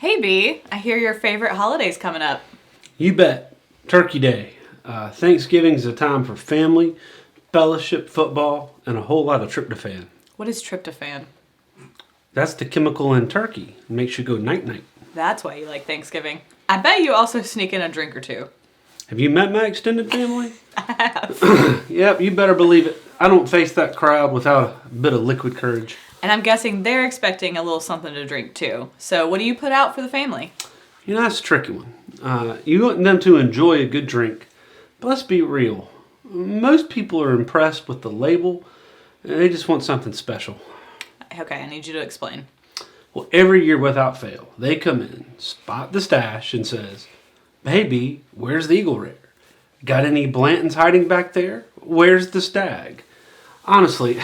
Hey B, I hear your favorite holiday's coming up. You bet. Turkey Day. Thanksgiving's a time for family, fellowship, football, and a whole lot of tryptophan. What is tryptophan? That's the chemical in turkey. It makes you go night-night. That's why you like Thanksgiving. I bet you also sneak in a drink or two. Have you met my extended family? I have. Yep, you better believe it. I don't face that crowd without a bit of liquid courage. And I'm guessing they're expecting a little something to drink too. So what do you put out for the family? You know, that's a tricky one. You want them to enjoy a good drink, but let's be real. Most people are impressed with the label, and they just want something special. Okay, I need you to explain. Well, every year without fail, they come in, spot the stash, and says, "Baby, where's the Eagle Rare? Got any Blantons hiding back there? Where's the Stag?" Honestly,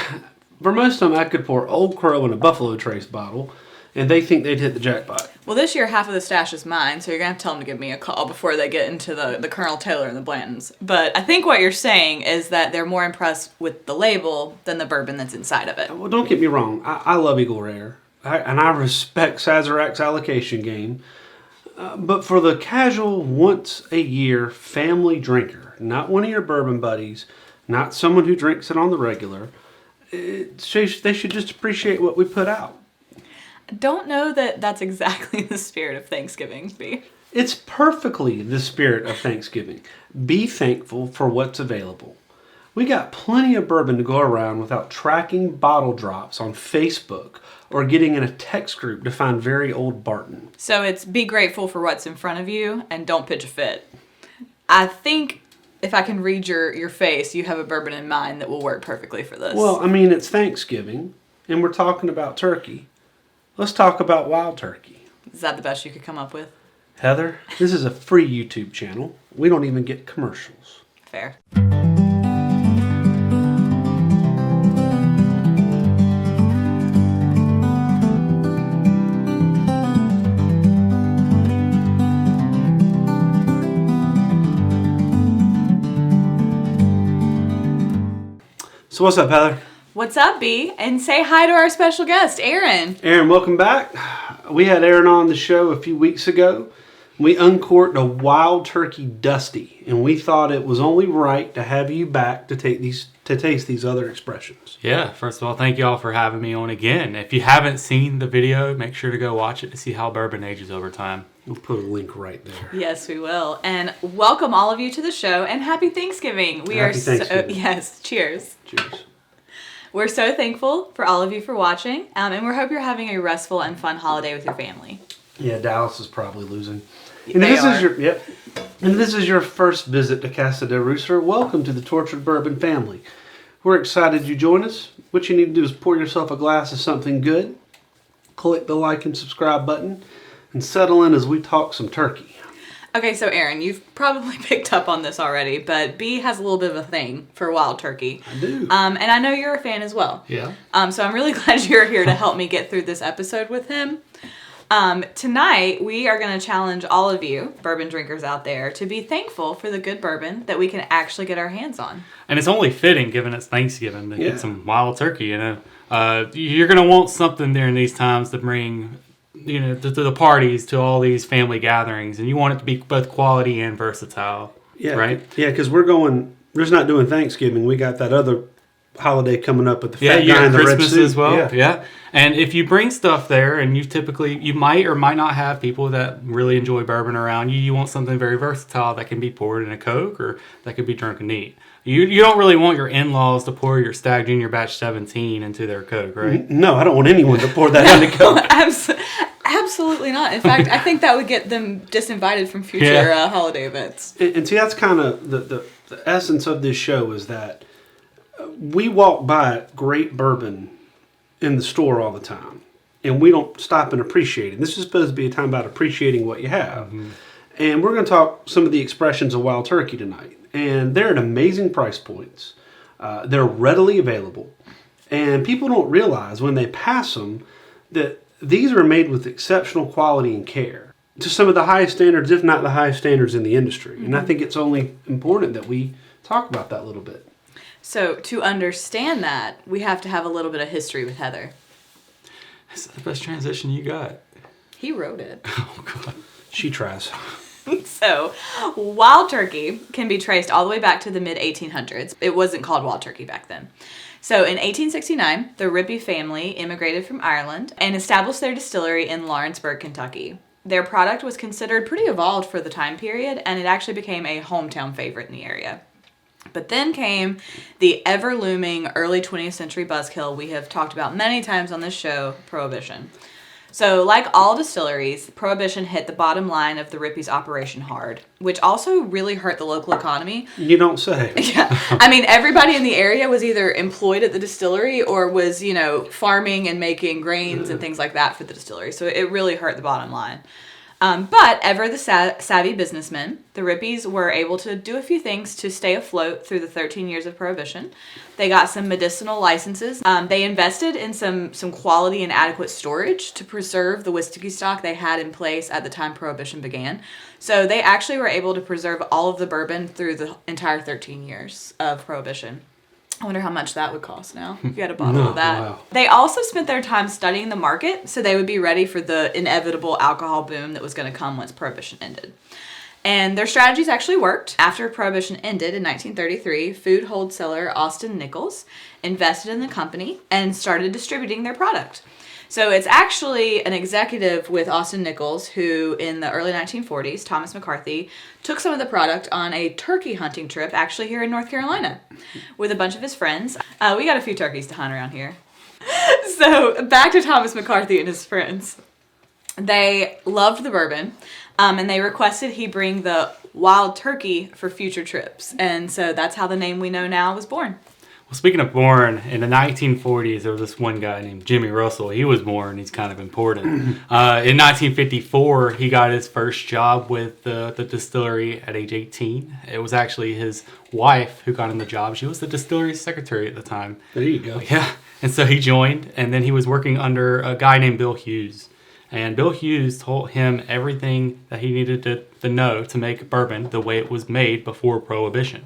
for most of them, I could pour Old Crow in a Buffalo Trace bottle, and they think they'd hit the jackpot. Well, this year half of the stash is mine, so you're going to have to tell them to give me a call before they get into the Colonel Taylor and the Blantons. But I think what you're saying is that they're more impressed with the label than the bourbon that's inside of it. Well, don't get me wrong. I love Eagle Rare, and I respect Sazerac's allocation game. But for the casual, once-a-year family drinker, not one of your bourbon buddies, not someone who drinks it on the regular, they should just appreciate what we put out. I don't know that that's exactly the spirit of Thanksgiving, B. It's perfectly the spirit of Thanksgiving. Be thankful for what's available. We got plenty of bourbon to go around without tracking bottle drops on Facebook or getting in a text group to find very old Barton. So it's be grateful for what's in front of you and don't pitch a fit. I think if I can read your face, you have a bourbon in mind that will work perfectly for this. Well, I mean, it's Thanksgiving, and we're talking about turkey. Let's talk about wild turkey. Is that the best you could come up with? Heather, this is a free YouTube channel. We don't even get commercials. Fair. So what's up, Heather? What's up, B? And say hi to our special guest, Aaron. Aaron, welcome back. We had Aaron on the show a few weeks ago. We uncorked a Wild Turkey Dusty, and we thought it was only right to have you back to taste these other expressions. Yeah, first of all, thank you all for having me on again. If you haven't seen the video, make sure to go watch it to see how bourbon ages over time. We'll put a link right there. Yes, we will. And welcome all of you to the show, and happy Thanksgiving. Happy Thanksgiving. Yes, cheers. Cheers. We're so thankful for all of you for watching, and we hope you're having a restful and fun holiday with your family. Yeah, Dallas is probably losing. And this is your first visit to Casa de Rooster. Welcome to the Tortured Bourbon family. We're excited you join us. What you need to do is pour yourself a glass of something good, click the like and subscribe button, and settle in as we talk some turkey. Okay, so Aaron, you've probably picked up on this already, but B has a little bit of a thing for wild turkey. I do. And I know you're a fan as well. Yeah. So I'm really glad you're here to help me get through this episode with him. Tonight, we are going to challenge all of you, bourbon drinkers out there, to be thankful for the good bourbon that we can actually get our hands on. And it's only fitting, given it's Thanksgiving, to get some wild turkey, you know. You're going to want something during these times to bring, you know, to the parties, to all these family gatherings. And you want it to be both quality and versatile, right? Yeah, because we're just not doing Thanksgiving. We got that other holiday coming up with the fat you guy got in the red Christmas suit. as well. Yeah. And if you bring stuff there, and you might or might not have people that really enjoy bourbon around you, you want something very versatile that can be poured in a Coke or that could be drunk neat. You don't really want your in-laws to pour your Stag Junior Batch 17 into their Coke, right? No, I don't want anyone to pour that into Coke. Absolutely not. In fact, I think that would get them disinvited from future holiday events. And see, that's kind of the essence of this show is that we walk by great bourbon in the store all the time, and we don't stop and appreciate it. This is supposed to be a time about appreciating what you have. Mm-hmm. And we're going to talk some of the expressions of wild turkey tonight. And they're at amazing price points. They're readily available. And people don't realize when they pass them that these are made with exceptional quality and care to some of the highest standards, if not the highest standards in the industry. Mm-hmm. And I think it's only important that we talk about that a little bit. So to understand that, we have to have a little bit of history with Heather. That's the best transition you got. He wrote it. Oh, God. She tries. So, Wild Turkey can be traced all the way back to the mid-1800s. It wasn't called Wild Turkey back then. So, in 1869, the Ripy family immigrated from Ireland and established their distillery in Lawrenceburg, Kentucky. Their product was considered pretty evolved for the time period, and it actually became a hometown favorite in the area. But then came the ever-looming early 20th century buzzkill we have talked about many times on this show, Prohibition. So, like all distilleries, Prohibition hit the bottom line of the Ripy's operation hard, which also really hurt the local economy. You don't say. Yeah. I mean, everybody in the area was either employed at the distillery or was, farming and making grains and things like that for the distillery. So it really hurt the bottom line. But ever the savvy businessmen, the Rippies were able to do a few things to stay afloat through the 13 years of Prohibition. They got some medicinal licenses. They invested in some quality and adequate storage to preserve the whiskey stock they had in place at the time Prohibition began. So they actually were able to preserve all of the bourbon through the entire 13 years of Prohibition. I wonder how much that would cost now if you had a bottle of that. Wow. They also spent their time studying the market so they would be ready for the inevitable alcohol boom that was going to come once Prohibition ended. And their strategies actually worked. After Prohibition ended in 1933, food wholesaler Austin Nichols invested in the company and started distributing their product. So it's actually an executive with Austin Nichols who, in the early 1940s, Thomas McCarthy, took some of the product on a turkey hunting trip, actually here in North Carolina, with a bunch of his friends. We got a few turkeys to hunt around here. So back to Thomas McCarthy and his friends. They loved the bourbon, and they requested he bring the wild turkey for future trips. And so that's how the name we know now was born. Well, speaking of born, in the 1940s, there was this one guy named Jimmy Russell. He was born. He's kind of important. In 1954, he got his first job with the distillery at age 18. It was actually his wife who got him the job. She was the distillery's secretary at the time. There you go. Yeah. And so he joined, and then he was working under a guy named Bill Hughes. And Bill Hughes told him everything that he needed to know to make bourbon the way it was made before Prohibition.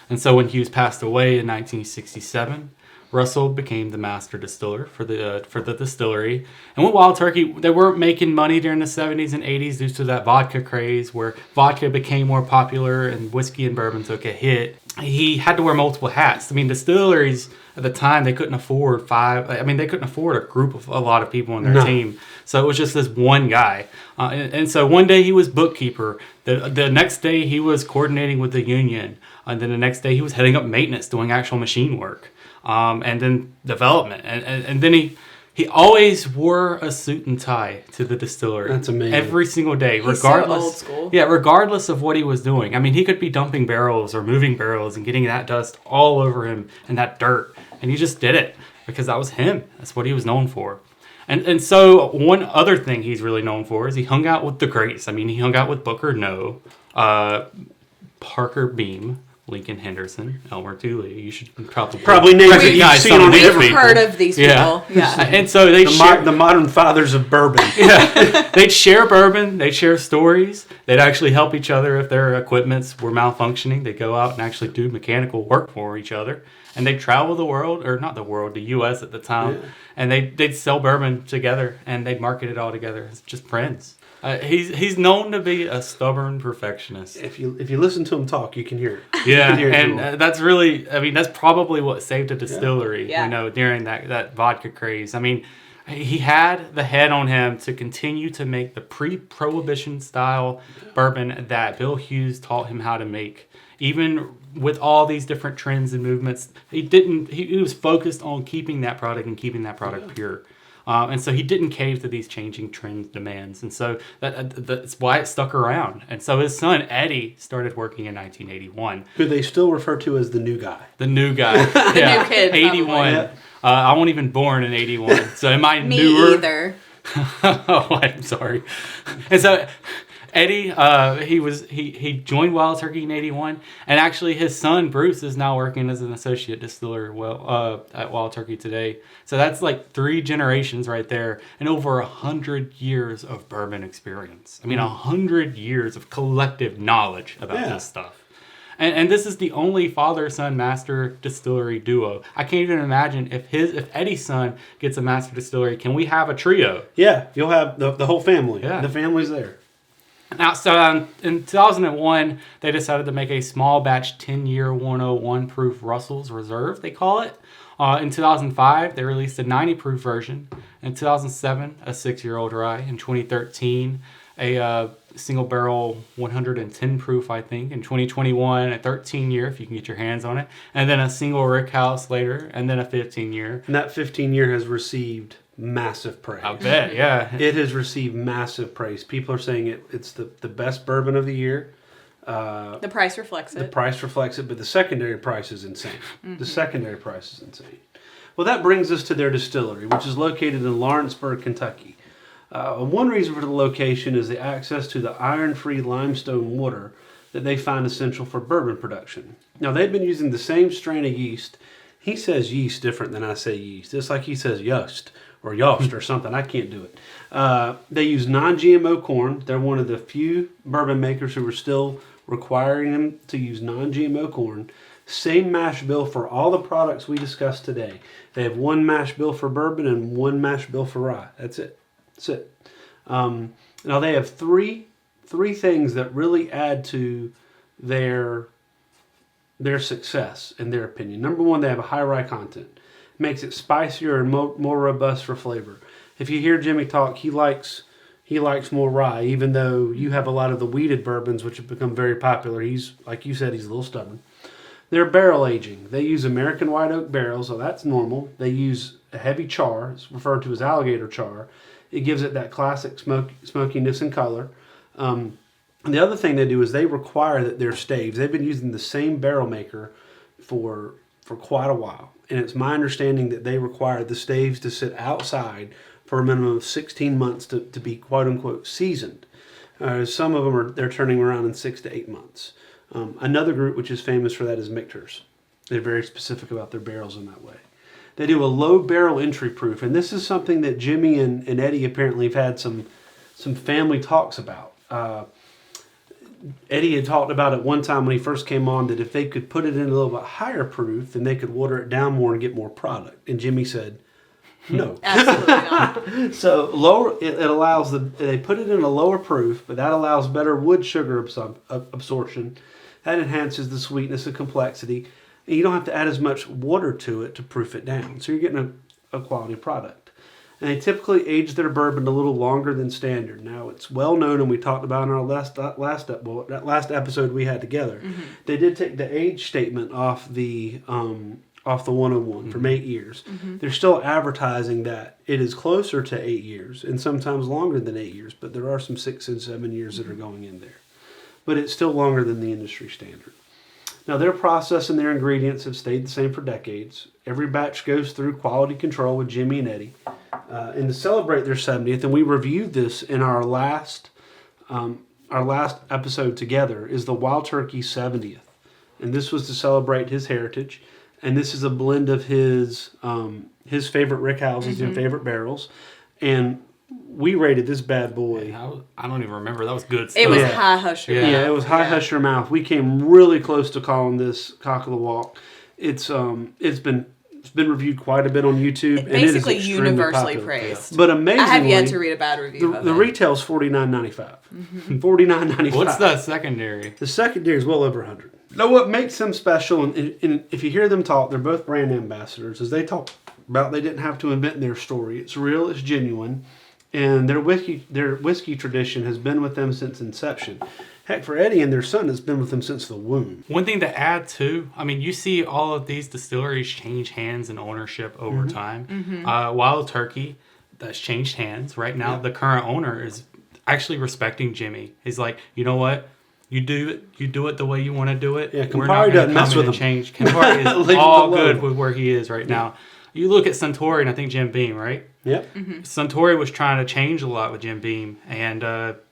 And so when Hughes passed away in 1967, Russell became the master distiller for the distillery. And with Wild Turkey, they weren't making money during the 70s and 80s due to that vodka craze, where vodka became more popular and whiskey and bourbon took a hit. He had to wear multiple hats. I mean, distilleries at the time, they couldn't afford they couldn't afford a group of a lot of people on their team. So it was just this one guy. And so one day he was bookkeeper. The next day he was coordinating with the union. And then the next day he was heading up maintenance, doing actual machine work. And then development. And then he always wore a suit and tie to the distillery. That's amazing. Every single day, He's regardless. so old school. Yeah, regardless of what he was doing. I mean, he could be dumping barrels or moving barrels and getting that dust all over him and that dirt. And he just did it because that was him. That's what he was known for. And so one other thing he's really known for is he hung out with the greats. I mean, he hung out with Booker No, Parker Beam, Lincoln Henderson, Elmer Dooley. You should probably names that recognize you've some seen of on these every- We've heard of these people. Yeah. And so they The modern fathers of bourbon. they'd share bourbon, they'd share stories, they'd actually help each other if their equipments were malfunctioning. They'd go out and actually do mechanical work for each other. And they'd travel the world, or not the world, the U.S. at the time. Yeah. And they'd sell bourbon together, and they'd market it all together. It's just friends. He's known to be a stubborn perfectionist. If you listen to him talk, you can hear it. Yeah, and that's really, I mean, that's probably what saved a distillery, Yeah. During that vodka craze. I mean, he had the head on him to continue to make the pre-Prohibition style bourbon that Bill Hughes taught him how to make. Even with all these different trends and movements, he was focused on keeping that product and keeping that product pure. And so he didn't cave to these changing trend demands. And so that's why it stuck around. And so his son, Eddie, started working in 1981. Who they still refer to as the new guy. The new guy. New kid, 81. Yeah. I wasn't even born in 81. So am I Me newer? either. Oh, I'm sorry. And so Eddie, he joined Wild Turkey in 81, and actually his son Bruce is now working as an associate distiller at Wild Turkey today. So that's like 3 generations right there, and over 100 years of bourbon experience. I mean, 100 years of collective knowledge about this stuff. And this is the only father-son master distillery duo. I can't even imagine if Eddie's son gets a master distillery, can we have a trio? Yeah, you'll have the whole family. Yeah. The family's there. Now, so in 2001, they decided to make a small batch 10-year 101 proof Russell's Reserve, they call it. In 2005, they released a 90 proof version. In 2007, a 6-year-old rye. In 2013, a single barrel 110 proof, I think. In 2021, a 13-year, if you can get your hands on it. And then a single rickhouse later, and then a 15-year. And that 15-year has received massive praise. I bet, yeah. It has received massive praise. People are saying it's the best bourbon of the year. The price reflects it. The price reflects it, but the secondary price is insane. The secondary price is insane. Well, that brings us to their distillery, which is located in Lawrenceburg, Kentucky. One reason for the location is the access to the iron-free limestone water that they find essential for bourbon production. Now, they've been using the same strain of yeast. He says yeast different than I say yeast. It's like he says yost or something. I can't do it. They use non-GMO corn. They're one of the few bourbon makers who are still requiring them to use non-GMO corn. Same mash bill for all the products we discussed today. They have one mash bill for bourbon and one mash bill for rye. That's it. Now they have three things that really add to their success, in their opinion. Number one, they have a high rye content. Makes it spicier and more robust for flavor. If you hear Jimmy talk, he likes more rye, even though you have a lot of the wheated bourbons, which have become very popular. He's, like you said, he's a little stubborn. Their barrel aging. They use American white oak barrels, so that's normal. They use a heavy char. It's referred to as alligator char. It gives it that classic smokiness and color. And the other thing they do is they require that their staves, they've been using the same barrel maker for quite a while. And it's my understanding that they require the staves to sit outside for a minimum of 16 months to be quote-unquote seasoned. Some of them they're turning around in 6 to 8 months. Another group which is famous for that is Michter's. They're very specific about their barrels in that way. They do a low barrel entry proof, and this is something that Jimmy and Eddie apparently have had some family talks about. Eddie had talked about it one time when he first came on, that if they could put it in a little bit higher proof, then they could water it down more and get more product. And Jimmy said, no. Absolutely not. So it allows they put it in a lower proof, but that allows better wood sugar absorption. That enhances the sweetness and complexity. And you don't have to add as much water to it to proof it down. So you're getting a quality product. And they typically age their bourbon a little longer than standard. Now, it's well known, and we talked about in our that last episode we had together. Mm-hmm. They did take the age statement off the 101 from 8 years. Mm-hmm. They're still advertising that it is closer to 8 years and sometimes longer than 8 years, but there are some 6 and 7 years that are going in there. But it's still longer than the industry standard. Now, their process and their ingredients have stayed the same for decades. Every batch goes through quality control with Jimmy and Eddie. And to celebrate their 70th, and we reviewed this in our last episode together, is the Wild Turkey 70th. And this was to celebrate his heritage. And this is a blend of his favorite rickhouses and favorite barrels. And we rated this bad boy. I don't even remember. That was good stuff. It was high hush your mouth. Yeah, it was high hush your mouth. We came really close to calling this cock of the walk. It's been reviewed quite a bit on YouTube. And Basically it is extremely universally popular. praised. But amazingly, I have yet to read a bad review of it. The retail's $49.95. $49.95. What's the secondary? The secondary is well over $100. Now, what makes them special, and if you hear them talk, they're both brand ambassadors, as they talk about they didn't have to invent their story. It's real, it's genuine, and their whiskey tradition has been with them since inception. Heck, for Eddie and their son, it's been with them since the womb. One thing to add too, I mean, you see all of these distilleries change hands and ownership over time. Mm-hmm. Wild Turkey, that's changed hands. Right now, the current owner is actually respecting Jimmy. He's like, you know what? You do it the way you want to do it. Yeah, Campari doesn't mess with him. Change. Campari is all good with where he is right now. You look at Suntory, and I think Jim Beam, right? Yep. Mm-hmm. Suntory was trying to change a lot with Jim Beam, and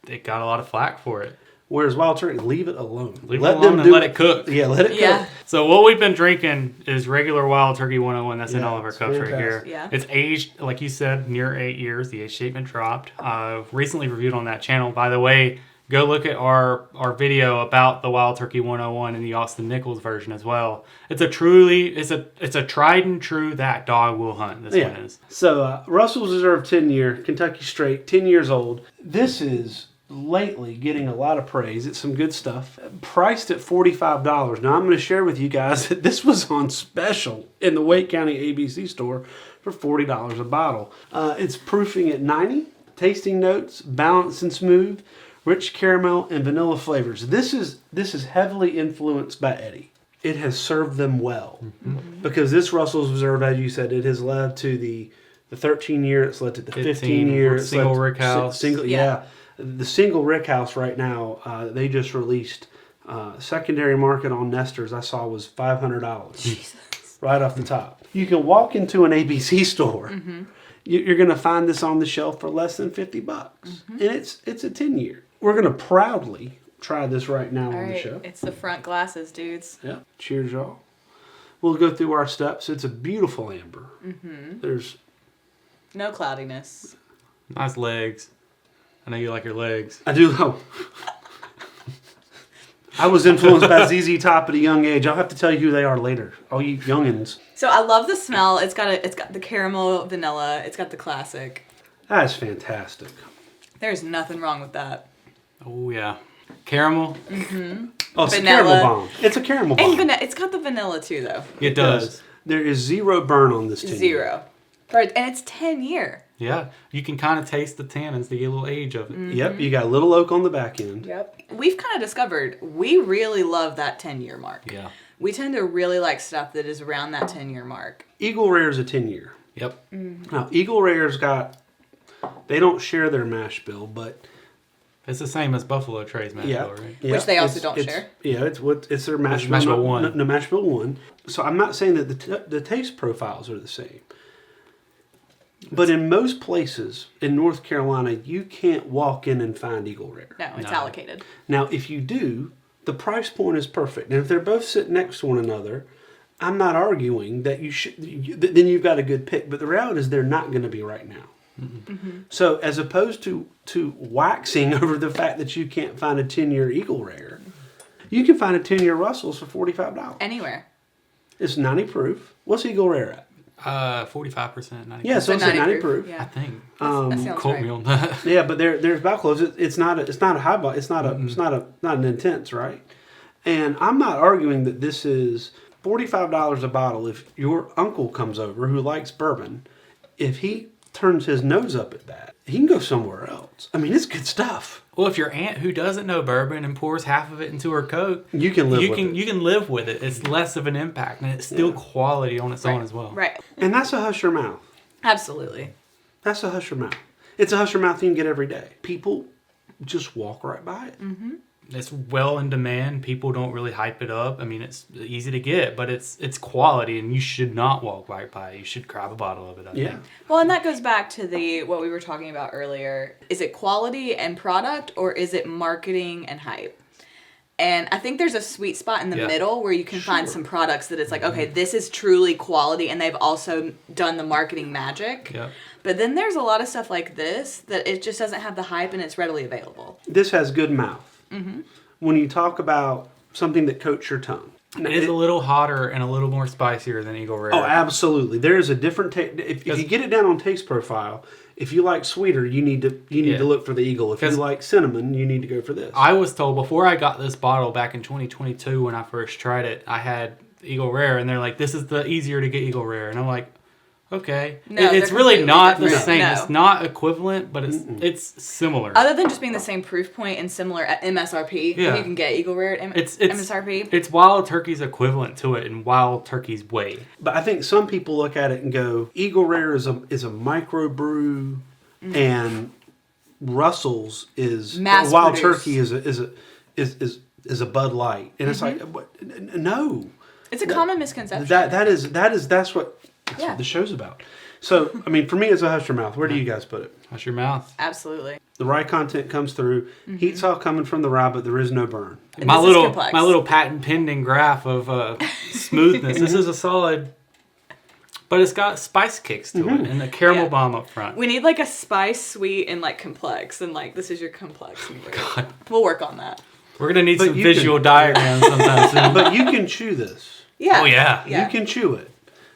it got a lot of flack for it. Whereas Wild Turkey, leave it alone. Let them do it. Let it cook. Yeah, let it cook. So what we've been drinking is regular Wild Turkey 101. That's in all of our cups fantastic. right here. Yeah. It's aged, like you said, near 8 years. The age statement dropped. Recently reviewed on that channel. By the way, Go look at our video about the Wild Turkey 101 and the Austin Nichols version as well. It's a tried and true that dog will hunt. This one is. So Russell's Reserve 10-year, Kentucky Straight, 10 years old. This is lately getting a lot of praise. It's some good stuff. Priced at $45. Now I'm going to share with you guys that this was on special in the Wake County ABC store for $40 a bottle. It's proofing at 90. Tasting notes, balanced and smooth. Rich caramel and vanilla flavors. This is heavily influenced by Eddie. It has served them well because this Russell's Reserve, as you said, it has led to the 13-year. It's led to the 15-year. Single rick house. The single rick house right now. They just released secondary market on Nestor's. I saw was $500 right off the top. You can walk into an ABC store. You're going to find this on the shelf for less than $50, and it's a 10-year. We're going to proudly try this right now on the show. It's the front glasses, dudes. Yeah. Cheers, y'all. We'll go through our steps. It's a beautiful amber. There's no cloudiness. Nice legs. I know you like your legs. I do. Oh. I was influenced by ZZ Top at a young age. I'll have to tell you who they are later. All you youngins. So I love the smell. It's got the caramel vanilla. It's got the classic. That's fantastic. There's nothing wrong with that. Oh yeah, caramel. Oh, it's Vanilla. a caramel bomb. It's a caramel bomb. And it's got the vanilla too, though. It does. There is zero burn on this 10-year. Zero. Right, and it's 10-year. Yeah, you can kind of taste the tannins, the little age of it. Yep, you got a little oak on the back end. Yep. We've kind of discovered we really love that 10-year mark. Yeah. We tend to really like stuff that is around that 10-year mark. Eagle Rare is a 10-year. Yep. Now, Eagle Rare's they don't share their mash bill, but It's the same as Buffalo Trace mash bill, right? Yeah, which they also don't share. Yeah, it's their mash bill. Mash bill 1. No, mash bill 1. So I'm not saying that the taste profiles are the same. But in most places in North Carolina, you can't walk in and find Eagle Rare. No, it's allocated. Now, if you do, the price point is perfect. And if they're both sitting next to one another, I'm not arguing that you should. Then you've got a good pick. But the reality is they're not going to be right now. So as opposed to waxing over the fact that you can't find a 10-year Eagle Rare, you can find a 10-year Russell's for $45. Anywhere. It's 90 proof. What's Eagle Rare at? 45%. 90%. Yeah, so it's a 90 proof. Yeah. I think. That sounds Quote right. me on that. Yeah, but there's about close. It's not a high ball. It's not an intense, right? And I'm not arguing that this is $45 a bottle. If your uncle comes over who likes bourbon, if he turns his nose up at that, he can go somewhere else. I mean, it's good stuff. Well, if your aunt who doesn't know bourbon and pours half of it into her Coke, You can live with it. You can live with it. It's less of an impact, and it's still quality on its own as well. Right. And that's a hush your mouth. Absolutely. That's a hush your mouth. It's a hush your mouth you can get every day. People just walk right by it. It's well in demand. People don't really hype it up. I mean, it's easy to get, but it's quality, and you should not walk right by it. You should grab a bottle of it. I think. Well, and that goes back to what we were talking about earlier. Is it quality and product, or is it marketing and hype? And I think there's a sweet spot in the middle where you can find some products that it's like, okay, this is truly quality, and they've also done the marketing magic. Yep. But then there's a lot of stuff like this that it just doesn't have the hype, and it's readily available. This has good mouth. When you talk about something that coats your tongue. It is a little hotter and a little more spicier than Eagle Rare. Oh, absolutely. There is a different taste. If you get it down on taste profile, if you like sweeter, you need to look for the Eagle. If you like cinnamon, you need to go for this. I was told before I got this bottle back in 2022 when I first tried it, I had Eagle Rare, and they're like, "This is the easier to get Eagle Rare," and I'm like, "Okay." No, it's really not the different. same. No. It's not equivalent, but it's similar. Other than just being the same proof point and similar at MSRP, you can get Eagle Rare at MSRP. It's Wild Turkey's equivalent to it in Wild Turkey's way. But I think some people look at it and go, Eagle Rare is a micro brew, and Russell's is Mass Wild produced. Turkey is a Bud Light, and it's like, no. It's a common misconception. That's what the show's about. So, I mean, for me, it's a hush your mouth. Where do you guys put it? Hush your mouth. Absolutely. The rye content comes through. Heat's all coming from the rye, but there is no burn. And My this is complex. little patent pending graph of smoothness. This is a solid But it's got spice kicks to it and a caramel bomb up front. We need like a spice, sweet, and like complex. And like, this is your complex. God. We'll work on that. We're going to need some visual diagrams sometime soon. But you can chew this. Yeah. Oh, yeah. You can chew it.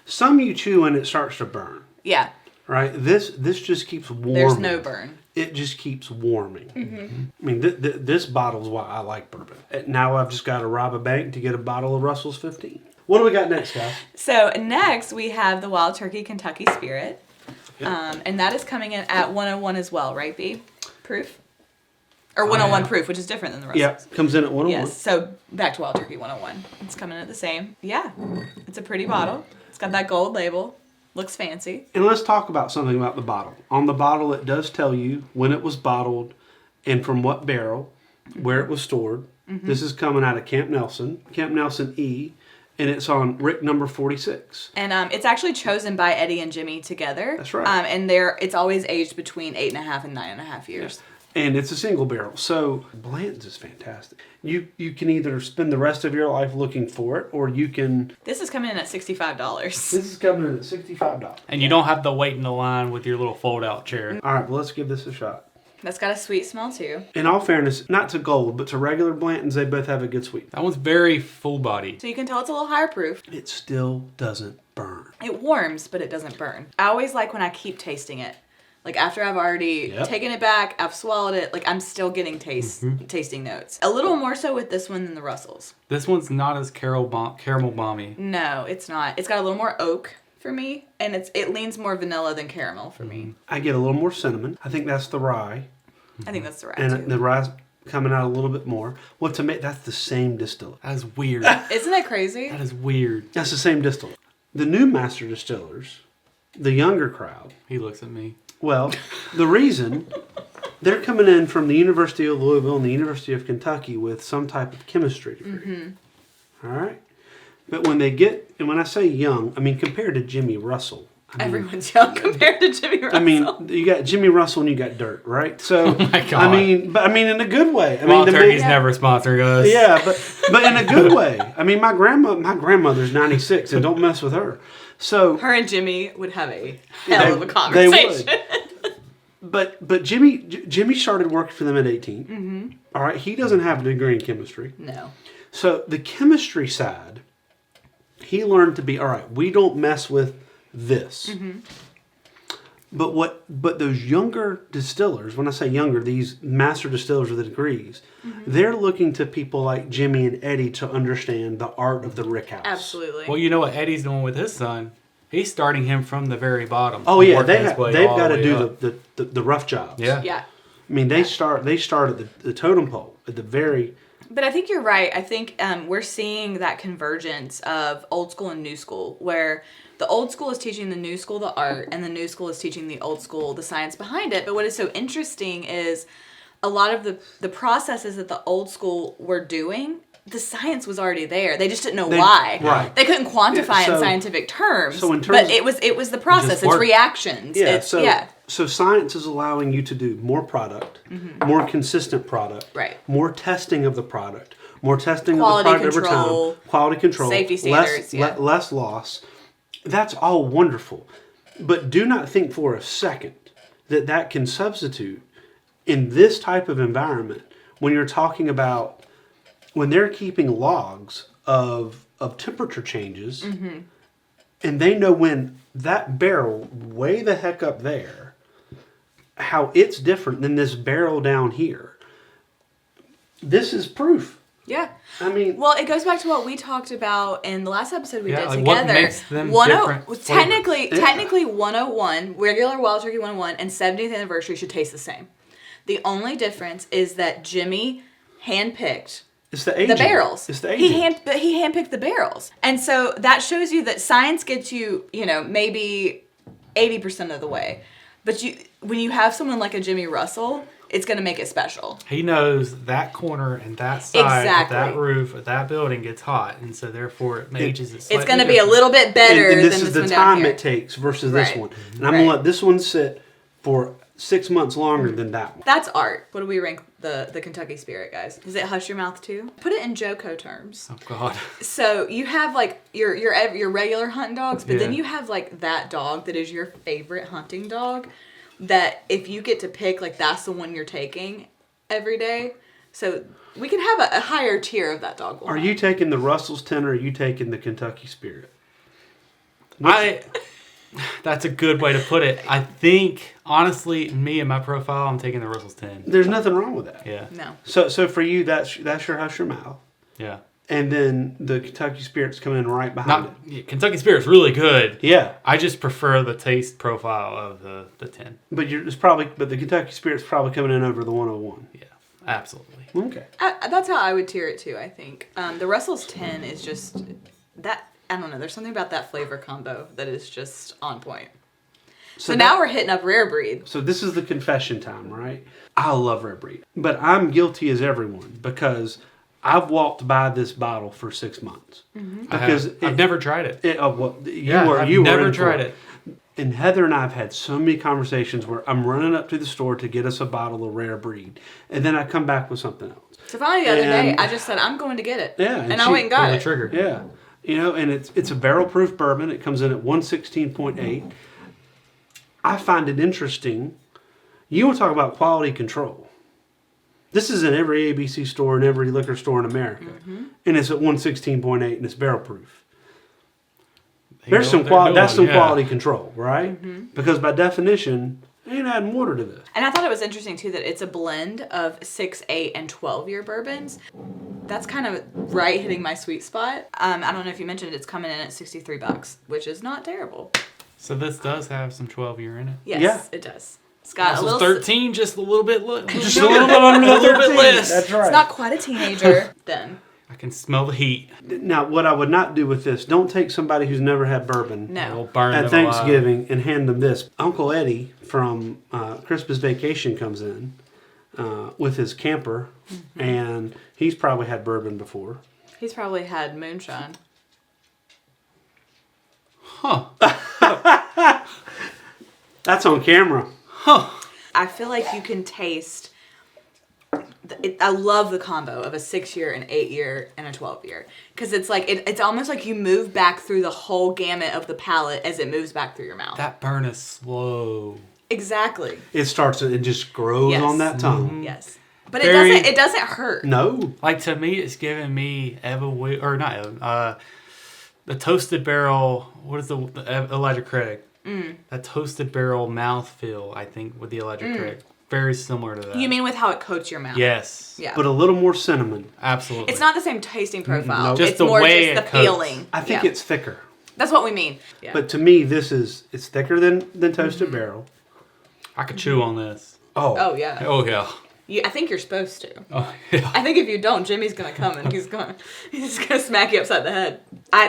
Some you chew and it starts to burn. Yeah. Right? This just keeps warming. There's no burn. It just keeps warming. I mean, this bottle's why I like bourbon. Now I've just got to rob a bank to get a bottle of Russell's 15. What do we got next, guys? So next we have the Wild Turkey Kentucky Spirit. Yep. And that is coming in at 101 as well, right, B? Proof? Or 101 proof, which is different than the Russell's. Yeah, comes in at 101. Yes, so back to Wild Turkey 101. It's coming in at the same. Yeah, it's a pretty bottle. It's got that gold label. Looks fancy. And let's talk about something about the bottle. On the bottle, it does tell you when it was bottled and from what barrel, where it was stored. This is coming out of Camp Nelson E, and it's on Rick number 46. And it's actually chosen by Eddie and Jimmy together. That's right. And it's always aged between 8.5 and 9.5 years. Yeah. And it's a single barrel. So Blanton's is fantastic. You can either spend the rest of your life looking for it, or you can... This is coming in at $65. This is coming in at $65. And you don't have to wait in the line with your little fold-out chair. All right, well, let's give this a shot. That's got a sweet smell, too. In all fairness, not to gold, but to regular Blantons, they both have a good sweet. That one's very full-bodied. So you can tell it's a little higher proof. It still doesn't burn. It warms, but it doesn't burn. I always like when I keep tasting it. Like, after I've already taken it back, I've swallowed it, like, I'm still getting tasting notes. A little more so with this one than the Russell's. This one's not as caramel bomby. No, it's not. It's got a little more oak for me, and it leans more vanilla than caramel for me. I get a little more cinnamon. I think that's the rye. I think that's the rye, and too. The rye's coming out a little bit more. Well, to me, that's the same distiller. That is weird. Isn't that crazy? That is weird. That's the same distiller. The new master distillers, the younger crowd. He looks at me. Well, the reason they're coming in from the University of Louisville and the University of Kentucky with some type of chemistry degree. All right? But when they get, and when I say young, I mean compared to Jimmy Russell. Everyone's young compared to Jimmy Russell. I mean, you got Jimmy Russell and you got Dirt, right? So, oh my God. I mean in a good way. Wild Turkey's never sponsoring us. Yeah, but in a good way. I mean, my grandmother's 96, and don't mess with her. So her and Jimmy would have a hell of a conversation. They would. But Jimmy started working for them at 18. All right, he doesn't have a degree in chemistry. No. So the chemistry side, he learned to be, all right, we don't mess with this. But those younger distillers, when I say younger, these master distillers with the degrees, they're looking to people like Jimmy and Eddie to understand the art of the rickhouse. Absolutely. Well, you know what Eddie's doing with his son? He's starting him from the very bottom. Oh yeah, they've got to do the rough jobs. Yeah. I mean, they start at the totem pole at the very. But I think you're right. I think we're seeing that convergence of old school and new school, where the old school is teaching the new school the art, and the new school is teaching the old school the science behind it. But what is so interesting is a lot of the processes that the old school were doing, the science was already there. They just didn't know why. Right. They couldn't quantify in scientific terms. So in terms but it was the process. It's reactions. Yeah. It's, So science is allowing you to do more product, more consistent product, right? More testing of the product, more testing of the product over time, quality control, safety standards, less loss. That's all wonderful, but do not think for a second that can substitute in this type of environment when you're talking about when they're keeping logs of temperature changes, and they know when that barrel way the heck up there, how it's different than this barrel down here. This is proof. Yeah. I mean, well, it goes back to what we talked about in the last episode we did like together. What makes them technically 101, regular Wild Turkey 101 and 70th anniversary should taste the same. The only difference is that Jimmy handpicked the barrels. It's the aging. He handpicked the barrels. And so that shows you that science gets you, maybe 80% of the way. But when you have someone like a Jimmy Russell, it's going to make it special. He knows that corner and that side, that roof, that building gets hot, and so therefore it ages it slightly. It's going to be a little bit better and than this this is the one time down here. it takes versus this one. And I'm going to let this one sit for 6 months longer than that one. That's art. What do we rank the Kentucky Spirit, guys? Is it hush your mouth too? Put it in JoCo terms. Oh God. So you have like your regular hunting dogs, but then Yeah. you have like that dog that is your favorite hunting dog. That if you get to pick, like that's the one you're taking every day. So we can have a higher tier of that dog. Are you taking the Russell's 10 or are you taking the Kentucky Spirit? That's a good way to put it. I think, honestly, me and my profile, I'm taking the Russell's 10. There's nothing wrong with that. Yeah. No. So for you, that's your hush your mouth. Yeah. And then the Kentucky Spirit's coming in right behind it. Kentucky Spirit's really good. Yeah. I just prefer the taste profile of the 10. But the Kentucky Spirit's probably coming in over the 101. Yeah, absolutely. Okay. That's how I would tier it too, I think. The Russell's 10 is just that, I don't know, there's something about that flavor combo that is just on point. So now we're hitting up rare breed. So this is the confession time, right? I love rare breed. But I'm guilty as everyone because I've walked by this bottle for 6 months. Mm-hmm. Because I've never tried it. I've never tried it. And Heather and I have had so many conversations where I'm running up to the store to get us a bottle of rare breed. And then I come back with something else. So finally the other day, I just said, I'm going to get it. Yeah. And I went and got Pull the it. trigger. Yeah. And it's a barrel proof bourbon. It comes in at 116.8. I find it interesting. You want to talk about quality control. This is in every ABC store and every liquor store in America. Mm-hmm. And it's at 116.8 and it's barrel proof. There's some quality. That's some quality control, right? Mm-hmm. Because by definition, they ain't adding water to this. And I thought it was interesting too that it's a blend of 6, 8, and 12-year bourbons. That's kind of right hitting my sweet spot. I don't know if you mentioned it's coming in at $63, which is not terrible. So this does have some 12-year in it. Yes, it does. It's got Also a little 13, just a little bit Just a little bit under the 13. less. That's right. It's not quite a teenager then. I can smell the heat. Now, what I would not do with this, don't take somebody who's never had bourbon It'll No. burn at them alive. Thanksgiving and hand them this. Uncle Eddie from Christmas Vacation comes in with his camper, and he's probably had bourbon before. He's probably had moonshine. Huh. That's on camera. I feel like you can taste. I love the combo of a 6-year, an 8-year, and a 12-year because it's like it's almost like you move back through the whole gamut of the palate as it moves back through your mouth. That burn is slow. Exactly. It just grows Yes. on that tongue. Yes, but Very- it doesn't hurt. No. Like, to me, it's giving me the toasted barrel. What is the Elijah Craig? That toasted barrel mouthfeel, I think, with the Elijah Craig. Very similar to that. You mean with how it coats your mouth? Yes. Yeah. But a little more cinnamon. Absolutely. It's not the same tasting profile. No. Just It's the more way just it the feeling. I think Yeah. it's thicker. That's what we mean. Yeah. But to me, it's thicker than Toasted Barrel. I could chew on this. Oh yeah. Oh, yeah. I think you're supposed to. Oh, yeah. I think if you don't, Jimmy's gonna come and he's gonna smack you upside the head.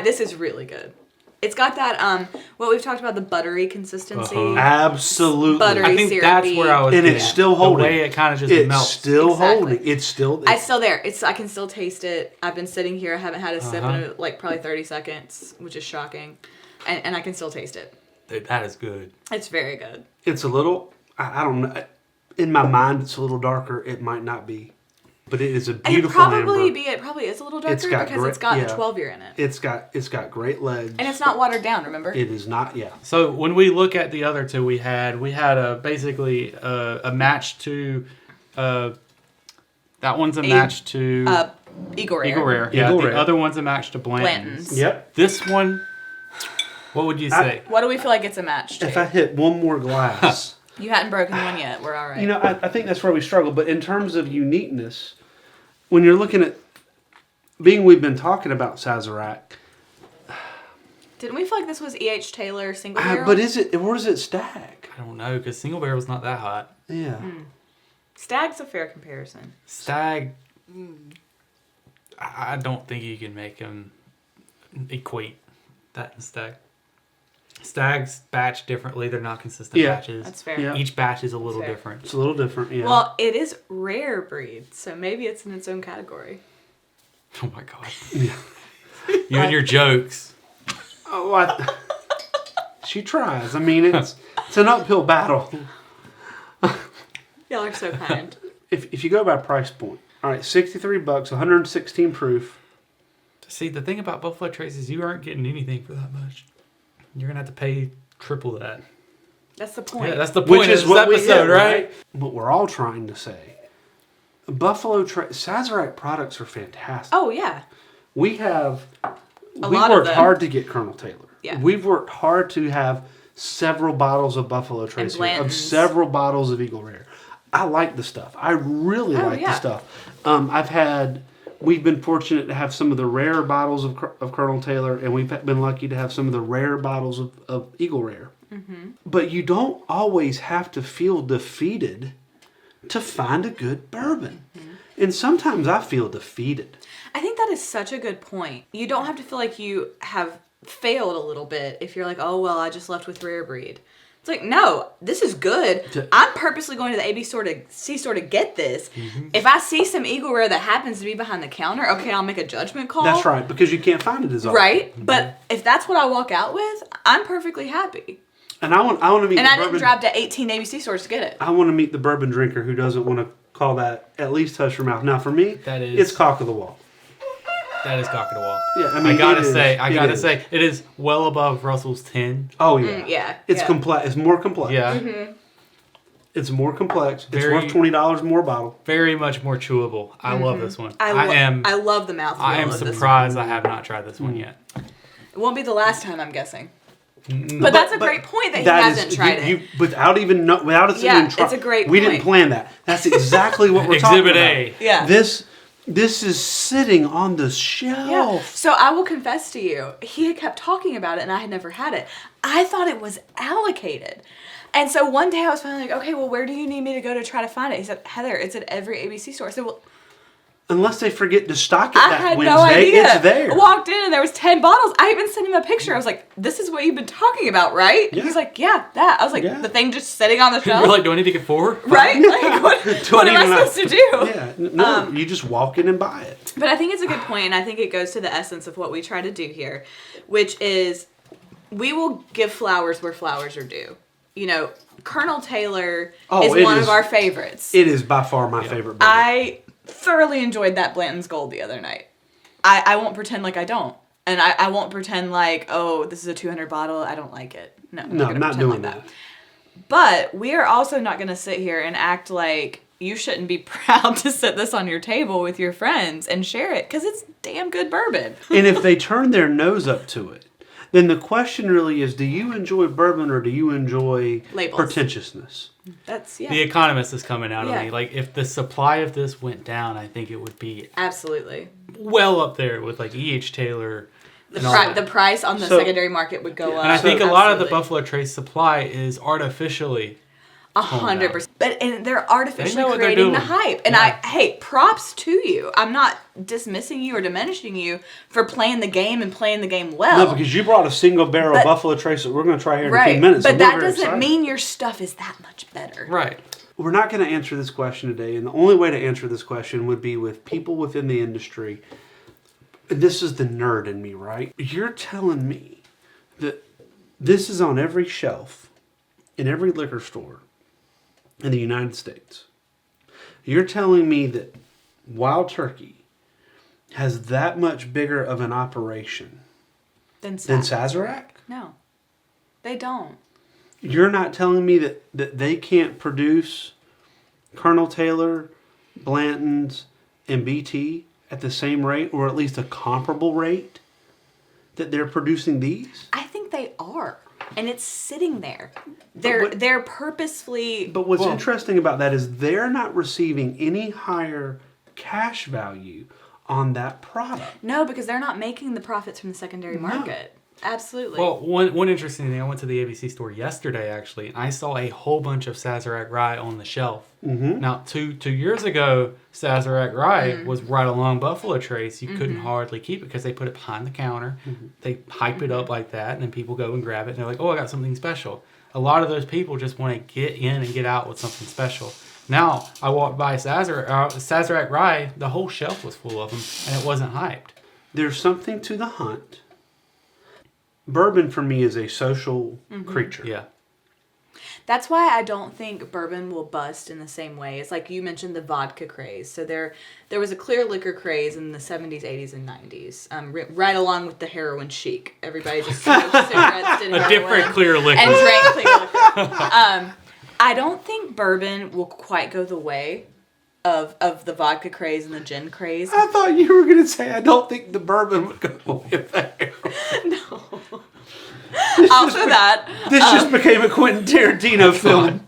This is really good. It's got that what we've talked about, the buttery consistency. Absolutely. Buttery. I think that's syrupy. where I was And getting it's at. still holding. The way it kind of just It's melts. still Exactly. holding. It's still. It's still there. I can still taste it. I've been sitting here. I haven't had a sip Uh-huh. in like probably 30 seconds, which is shocking. And I can still taste it. Dude, that is good. It's very good. It's a little. I don't know. In my mind, it's a little darker. It might not be, but it is a beautiful And amber. it probably is a little darker It's got because great- it's got yeah. a 12-year in it. It's got great legs. And it's not watered down, remember? It is not. Yeah. So when we look at the other two we had basically a match to that one's a match to Eagle Rare. Eagle Rare. Yeah, Eagle the Rare. other one's a match to Blanton's. Blanton's. Yep. This one, what would you say? What do we feel like it's a match to? If I hit one more glass, You hadn't broken one yet. We're all right. you know, I think that's where we struggle. But in terms of uniqueness, when you're looking at we've been talking about Sazerac, Didn't we feel like this was E.H. Taylor single barrel? but is it? Or is it Stag? I don't know, because Single Barrel's not that hot. Yeah. Stag's a fair comparison. Stag, I don't think you can make them equate that and Stag. Stags batch differently. They're not consistent batches. That's fair. Yeah. Each batch is a little Fair. different. It's a little different. Yeah. Well, it is rare breed, so maybe it's in its own category. Oh my god. You and your jokes. she tries. I mean, it's an uphill battle. Y'all are so kind. If you go by price point, all right, $63, 116 proof. See, the thing about Buffalo Trace is you aren't getting anything for that much. You're going to have to pay triple that. That's the point. Yeah, that's the point of this episode, right? What we're all trying to say. Sazerac products are fantastic. Oh, yeah. We lot worked of them. hard to get Colonel Taylor. Yeah. We've worked hard to have several bottles of Buffalo Trace here, of several bottles of Eagle Rare. I like the stuff. I really like the stuff. We've been fortunate to have some of the rare bottles of Colonel Taylor, and we've been lucky to have some of the rare bottles of Eagle Rare. Mm-hmm. But you don't always have to feel defeated to find a good bourbon. Mm-hmm. And sometimes I feel defeated. I think that is such a good point. You don't have to feel like you have failed a little bit if you're like, oh, well, I just left with rare breed. It's like, no, this is good. I'm purposely going to the C store to get this. Mm-hmm. If I see some Eagle Rare that happens to be behind the counter, okay, I'll make a judgment call. That's right, because you can't find it as often. Right? Mm-hmm. But if that's what I walk out with, I'm perfectly happy. And I want to meet. And I didn't drive to 18 ABC stores to get it. I want to meet the bourbon drinker who doesn't want to call that at least touch your mouth. Now, for me, it's cock of the walk. That is cock of the walk. Yeah, I mean, I gotta say, it is well above Russell's 10. Oh yeah, yeah. It's complex. It's more complex. Yeah, it's more complex. It's worth $20 more a bottle. Very much more chewable. I love this one. I love the mouthfeel. I am surprised I have not tried this one yet. It won't be the last time, I'm guessing. But that's a great point that he hasn't tried it. Without it even tried. It's a great point. We didn't plan that. That's exactly what we're talking about. Exhibit A. Yeah. This is sitting on the shelf. Yeah. So I will confess to you, he had kept talking about it and I had never had it. I thought it was allocated. And so one day I was finally like, okay, well, where do you need me to go to try to find it? He said, Heather, it's at every ABC store. I said, well, unless they forget to stock it that had Wednesday, no idea. It's there. I walked in and there was 10 bottles. I even sent him a picture. I was like, this is what you've been talking about, right? Yeah. He's like, yeah, that. I was like, the thing just sitting on the shelf? You're like, do I need to get 4? Right? Like, what am I supposed to do? Yeah, no, you just walk in and buy it. But I think it's a good point, and I think it goes to the essence of what we try to do here, which is we will give flowers where flowers are due. You know, Colonel Taylor is one of our favorites. It is by far my favorite bourbon. I thoroughly enjoyed that Blanton's Gold the other night. I won't pretend like I don't. And I won't pretend like, oh, this is a 200 bottle, I don't like it. No, I'm not doing that. But we are also not going to sit here and act like you shouldn't be proud to sit this on your table with your friends and share it, because it's damn good bourbon. And if they turn their nose up to it, then the question really is, do you enjoy bourbon or do you enjoy labels, pretentiousness? That's, The Economist is coming out of me. Like, if the supply of this went down, I think it would be absolutely well up there with like E.H. Taylor. The price on the secondary market would go up. And I think a lot of the Buffalo Trace supply is artificially 100%. And they're artificially creating the hype. And hey, props to you. I'm not dismissing you or diminishing you for playing the game and playing the game well. No, because you brought a single barrel Buffalo Trace that we're going to try here in a few minutes. But that doesn't mean your stuff is that much better. Right. We're not going to answer this question today, and the only way to answer this question would be with people within the industry. And this is the nerd in me, right? You're telling me that this is on every shelf in every liquor store in the United States. You're telling me that Wild Turkey has that much bigger of an operation than Sazerac? No, they don't. You're not telling me that they can't produce Colonel Taylor, Blanton's, and BT at the same rate, or at least a comparable rate that they're producing these? I think they are. And it's sitting there. They're purposefully... But what's interesting about that is they're not receiving any higher cash value on that product. No, because they're not making the profits from the secondary market. Absolutely. Well, one interesting thing, I went to the ABC store yesterday, actually, and I saw a whole bunch of Sazerac Rye on the shelf. Mm-hmm. Now, two years ago, Sazerac Rye was right along Buffalo Trace. You couldn't hardly keep it because they put it behind the counter. Mm-hmm. They hype it up like that, and then people go and grab it, and they're like, oh, I got something special. A lot of those people just want to get in and get out with something special. Now, I walked by Sazerac Rye, the whole shelf was full of them, and it wasn't hyped. There's something to the hunt. Bourbon for me is a social creature. Yeah. That's why I don't think bourbon will bust in the same way. It's like you mentioned the vodka craze. So there was a clear liquor craze in the 70s, 80s, and 90s, right along with the heroin chic. Everybody just smoked cigarettes, did heroin, different clear liquor. and drank clear liquor. I don't think bourbon will quite go the way of the vodka craze and the gin craze. I thought you were going to say, I don't think the bourbon would go with that. No. Also that. This just became a Quentin Tarantino film.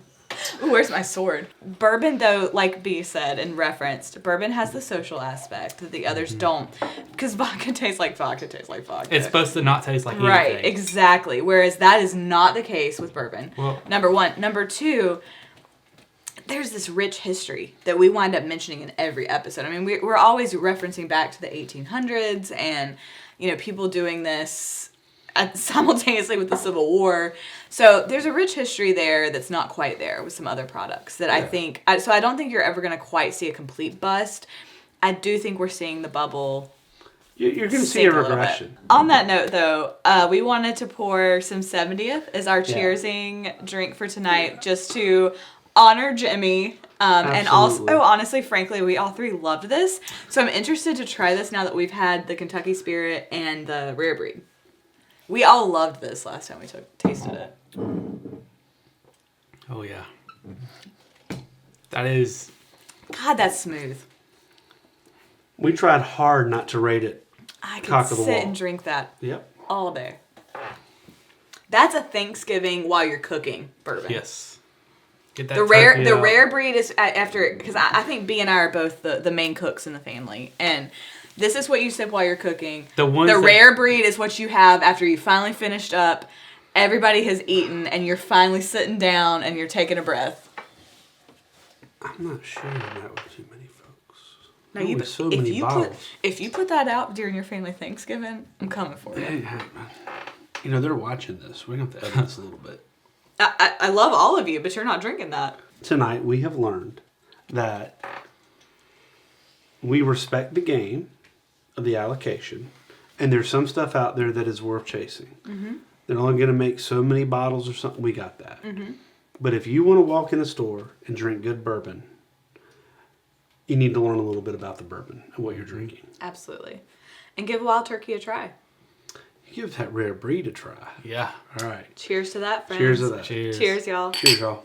Ooh, where's my sword? Bourbon, though, like B said and referenced, bourbon has the social aspect that the others don't. Because vodka tastes like vodka tastes like vodka. It's supposed to not taste like anything. Right, exactly. Whereas that is not the case with bourbon. Well, Number one. Number two, there's this rich history that we wind up mentioning in every episode. I mean, we're always referencing back to the 1800s and, people doing this simultaneously with the Civil War. So there's a rich history there that's not quite there with some other products that I think... So I don't think you're ever going to quite see a complete bust. I do think we're seeing the bubble... You're going to see a regression. On that note, though, we wanted to pour some 70th as our cheersing drink for tonight, just to honor Jimmy. And also, honestly, frankly, we all three loved this. So I'm interested to try this now that we've had the Kentucky Spirit and the Rare Breed. We all loved this last time we tasted it. oh yeah. That is... God, that's smooth. We tried hard not to rate it. I Cock could of the sit wall. and drink that Yep. all day. That's a Thanksgiving while you're cooking bourbon. Yes. Get that The rare turkey out. rare breed is after, because I think B and I are both the main cooks in the family, and this is what you sip while you're cooking. The rare breed is what you have after you finally finished up, everybody has eaten, and you're finally sitting down and you're taking a breath. I'm not sharing that with too many folks. No, Only so many bottles. If you put that out during your family Thanksgiving, I'm coming for you. They're watching this. We're going to have to edit this a little bit. I love all of you, but you're not drinking that. Tonight we have learned that we respect the game of the allocation, and there's some stuff out there that is worth chasing. Mm-hmm. They're only going to make so many bottles or something. We got that. Mm-hmm. But if you want to walk in a store and drink good bourbon, you need to learn a little bit about the bourbon and what you're drinking. Absolutely. And give Wild Turkey a try. Give that Rare Breed a try. Yeah. All right. Cheers to that, friends. Cheers to that. Cheers. Cheers, y'all. Cheers, y'all.